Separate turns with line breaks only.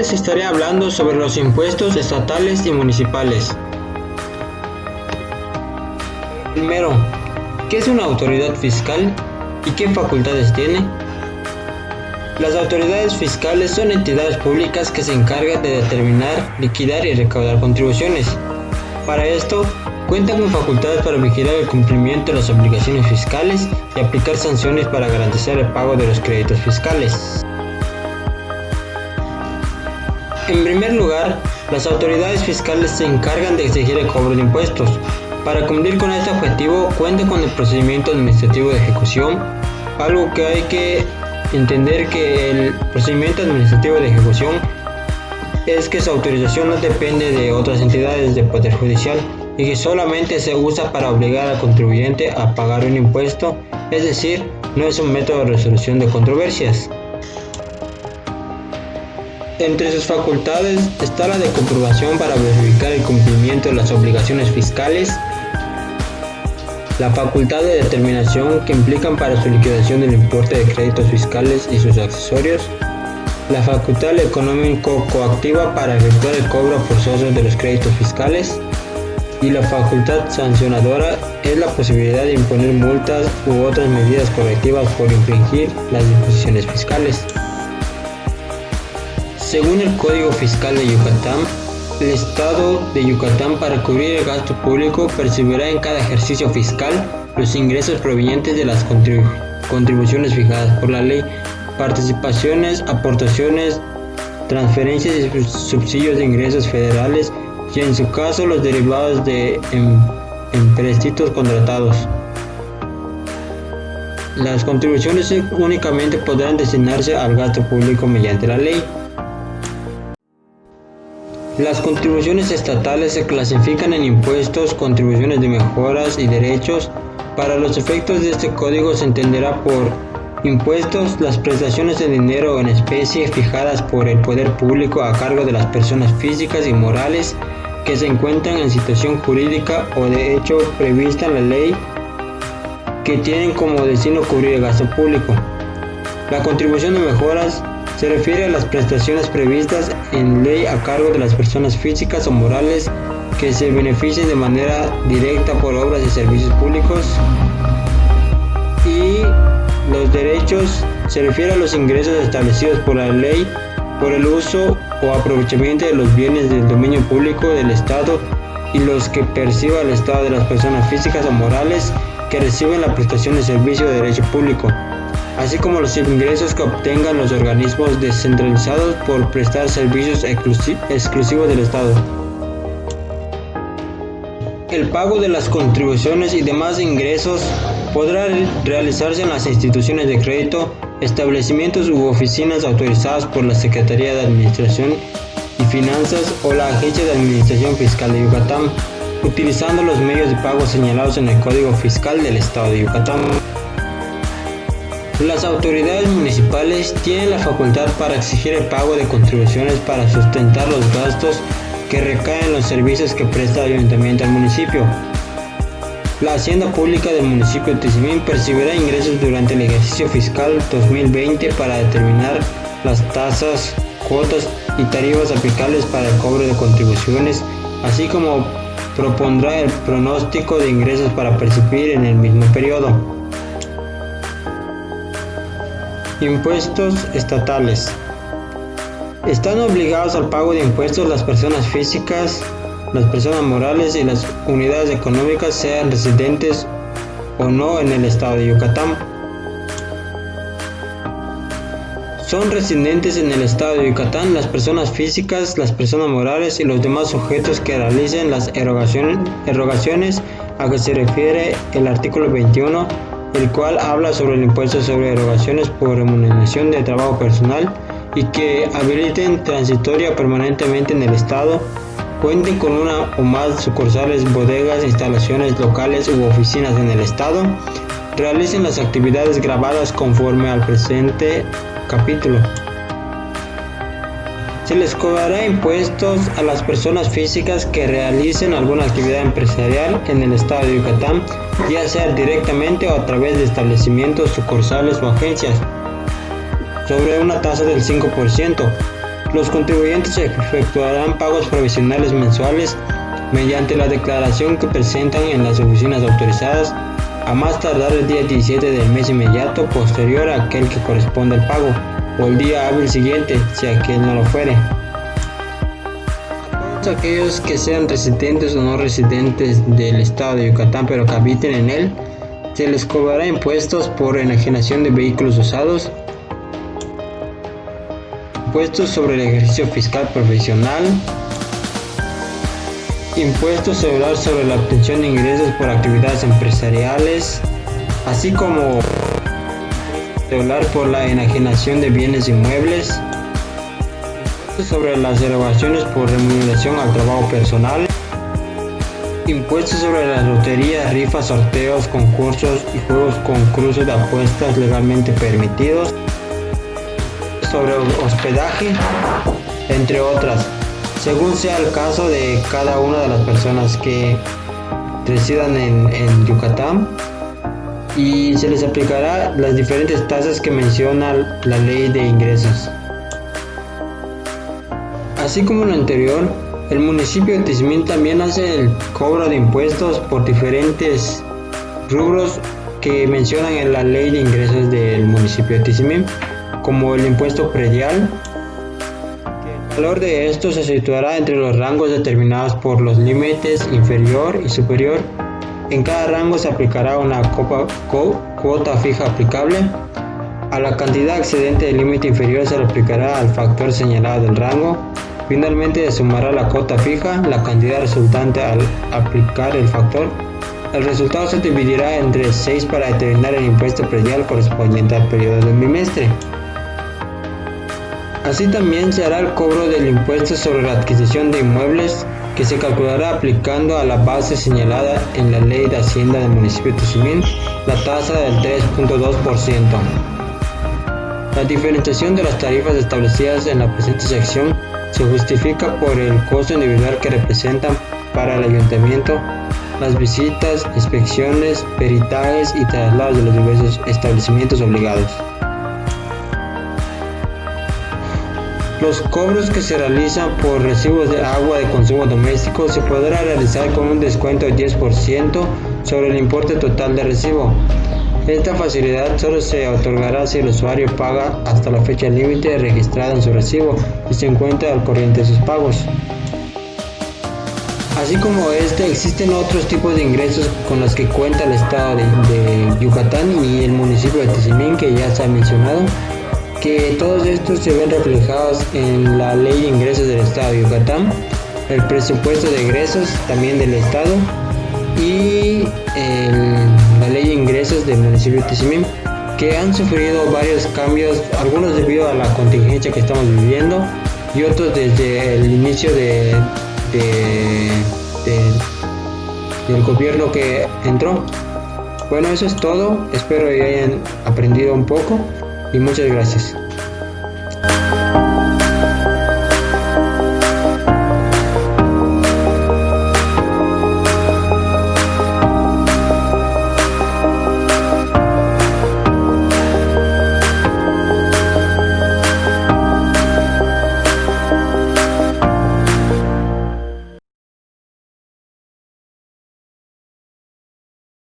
les estaré hablando sobre los impuestos estatales y municipales. Primero, ¿qué es una autoridad fiscal y qué facultades tiene? Las autoridades fiscales son entidades públicas que se encargan de determinar, liquidar y recaudar contribuciones. Para esto, cuentan con facultades para vigilar el cumplimiento de las obligaciones fiscales y aplicar sanciones para garantizar el pago de los créditos fiscales. En primer lugar, las autoridades fiscales se encargan de exigir el cobro de impuestos. Para cumplir con este objetivo, cuentan con el procedimiento administrativo de ejecución, algo que hay que entender que el procedimiento administrativo de ejecución es que su autorización no depende de otras entidades de poder judicial y que solamente se usa para obligar al contribuyente a pagar un impuesto, es decir, no es un método de resolución de controversias. Entre sus facultades está la de comprobación para verificar el cumplimiento de las obligaciones fiscales, la facultad de determinación que implican para su liquidación del importe de créditos fiscales y sus accesorios, la facultad económico-coactiva para efectuar el cobro forzoso de los créditos fiscales y la facultad sancionadora es la posibilidad de imponer multas u otras medidas correctivas por infringir las disposiciones fiscales. Según el Código Fiscal de Yucatán, el Estado de Yucatán, para cubrir el gasto público, percibirá en cada ejercicio fiscal los ingresos provenientes de las contribuciones fijadas por la ley, participaciones, aportaciones, transferencias y subsidios de ingresos federales y, en su caso, los derivados de empréstitos contratados. Las contribuciones únicamente podrán destinarse al gasto público mediante la ley. Las contribuciones estatales se clasifican en impuestos, contribuciones de mejoras y derechos. Para los efectos de este código se entenderá por impuestos las prestaciones en dinero o en especie fijadas por el poder público a cargo de las personas físicas y morales que se encuentran en situación jurídica o de hecho prevista en la ley que tienen como destino cubrir el gasto público. La contribución de mejoras se refiere a las prestaciones previstas en ley a cargo de las personas físicas o morales que se beneficien de manera directa por obras y servicios públicos. Y los derechos se refiere a los ingresos establecidos por la ley por el uso o aprovechamiento de los bienes del dominio público del Estado y los que perciba el Estado de las personas físicas o morales que reciben la prestación de servicio de derecho público, así como los ingresos que obtengan los organismos descentralizados por prestar servicios exclusivos del Estado. El pago de las contribuciones y demás ingresos podrá realizarse en las instituciones de crédito, establecimientos u oficinas autorizadas por la Secretaría de Administración y Finanzas o la Agencia de Administración Fiscal de Yucatán, utilizando los medios de pago señalados en el Código Fiscal del Estado de Yucatán. Las autoridades municipales tienen la facultad para exigir el pago de contribuciones para sustentar los gastos que recaen en los servicios que presta el ayuntamiento al municipio. La Hacienda Pública del municipio de Tizimín percibirá ingresos durante el ejercicio fiscal 2020 para determinar las tasas, cuotas y tarifas aplicables para el cobro de contribuciones, así como propondrá el pronóstico de ingresos para percibir en el mismo periodo. Impuestos estatales. Están obligados al pago de impuestos las personas físicas, las personas morales y las unidades económicas, sean residentes o no en el Estado de Yucatán. Son residentes en el Estado de Yucatán las personas físicas, las personas morales y los demás sujetos que realicen las erogaciones a que se refiere el artículo 21, el cual habla sobre el impuesto sobre erogaciones por remuneración de trabajo personal y que habiliten transitoria o permanentemente en el Estado, cuenten con una o más sucursales, bodegas, instalaciones locales u oficinas en el Estado, realicen las actividades gravadas conforme al presente capítulo. Se les cobrará impuestos a las personas físicas que realicen alguna actividad empresarial en el Estado de Yucatán, ya sea directamente o a través de establecimientos, sucursales o agencias, sobre una tasa del 5%. Los contribuyentes efectuarán pagos provisionales mensuales mediante la declaración que presentan en las oficinas autorizadas a más tardar el día 17 del mes inmediato posterior a aquel que corresponde al pago, o el día hábil siguiente, si aquel no lo fuere. A todos aquellos que sean residentes o no residentes del estado de Yucatán pero que habiten en él, se les cobrará impuestos por enajenación de vehículos usados, impuestos sobre el ejercicio fiscal profesional, impuestos sobre la obtención de ingresos por actividades empresariales, así como por la enajenación de bienes inmuebles, impuestos sobre las erogaciones por remuneración al trabajo personal, impuestos sobre las loterías, rifas, sorteos, concursos y juegos con cruces de apuestas legalmente permitidos, sobre hospedaje, entre otras, según sea el caso de cada una de las personas que residan en Yucatán, y se les aplicará las diferentes tasas que menciona la ley de ingresos. Así como lo anterior, el municipio de Tizimín también hace el cobro de impuestos por diferentes rubros que mencionan en la ley de ingresos del municipio de Tizimín, como el impuesto predial. El valor de esto se situará entre los rangos determinados por los límites inferior y superior. En cada rango se aplicará una cuota fija aplicable. A la cantidad excedente del límite inferior se le aplicará al factor señalado del rango. Finalmente se sumará la cuota fija, la cantidad resultante al aplicar el factor. El resultado se dividirá entre 6 para determinar el impuesto predial correspondiente al periodo del bimestre. Así también se hará el cobro del impuesto sobre la adquisición de inmuebles, que se calculará aplicando a la base señalada en la Ley de Hacienda del municipio de Tizimín, la tasa del 3.2%. La diferenciación de las tarifas establecidas en la presente sección se justifica por el costo individual que representan para el ayuntamiento las visitas, inspecciones, peritajes y traslados de los diversos establecimientos obligados. Los cobros que se realizan por recibos de agua de consumo doméstico se podrá realizar con un descuento del 10% sobre el importe total de recibo. Esta facilidad solo se otorgará si el usuario paga hasta la fecha límite registrada en su recibo y se encuentra al corriente de sus pagos. Así como existen otros tipos de ingresos con los que cuenta el estado de Yucatán y el municipio de Tizimín, que ya se ha mencionado, que todos estos se ven reflejados en la ley de ingresos del estado de Yucatán, el presupuesto de egresos también del estado y la ley de ingresos del municipio de Tizimín, que han sufrido varios cambios, algunos debido a la contingencia que estamos viviendo y otros desde el inicio del gobierno que entró. Bueno, eso es todo, espero que hayan aprendido un poco y muchas gracias.